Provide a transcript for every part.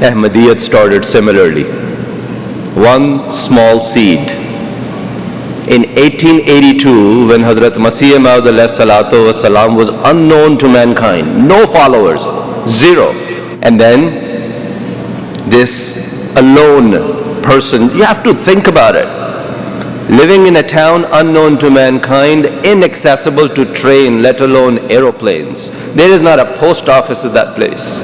Ahmediyat started similarly. One small seed. In 1882, when Hazrat Massieh Maud salatu wassalam was unknown to mankind, no followers, zero. And then this alone person, you have to think about it. Living in a town unknown to mankind, inaccessible to train, let alone aeroplanes. There is not a post office at that place.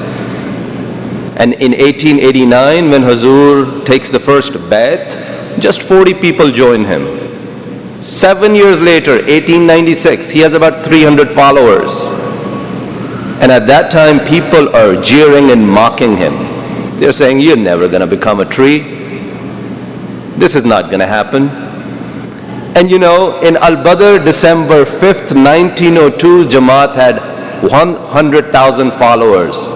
And in 1889, when Hazur takes the first bayat, just 40 people join him. 7 years later, 1896, he has about 300 followers. And at that time, people are jeering and mocking him. They're saying, you're never going to become a tree. This is not going to happen. And you know, in Al-Badr, December 5th, 1902, Jamaat had 100,000 followers.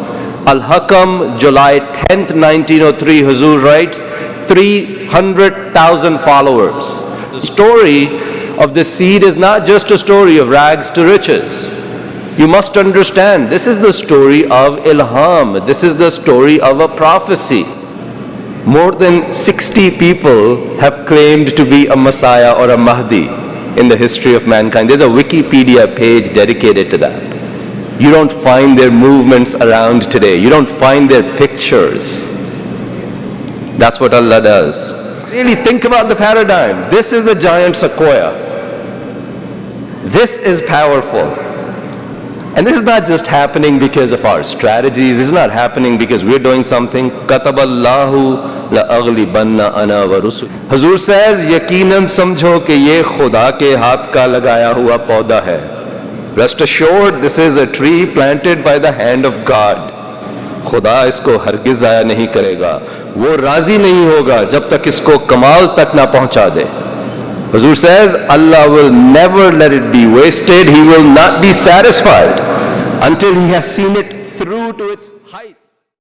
Al-Hakam, July 10th, 1903, Hazur writes, 300,000 followers. The story of this seed is not just a story of rags to riches. You must understand, this is the story of Ilham. This is the story of a prophecy. More than 60 people have claimed to be a Messiah or a Mahdi in the history of mankind. There's a Wikipedia page dedicated to that. You don't find their movements around today. You don't find their pictures. That's what Allah does. Really think about the paradigm. This is a giant sequoia. This is powerful. And this is not just happening because of our strategies. This is not happening because we're doing something. Kataballahu la aghlibanna ana wa rusul. Hazur says, yaqinan samjho ke ye khuda ke haath ka lagaya hua poda hai. Rest assured, this is a tree planted by the hand of God. Khuda isko hargiz zaya nahi karega. वो राजी नहीं होगा जब तक इसको कमाल तक ना पहुंचा दे. Hazur says, Allah will never let it be wasted. He will not be satisfied until He has seen it through to its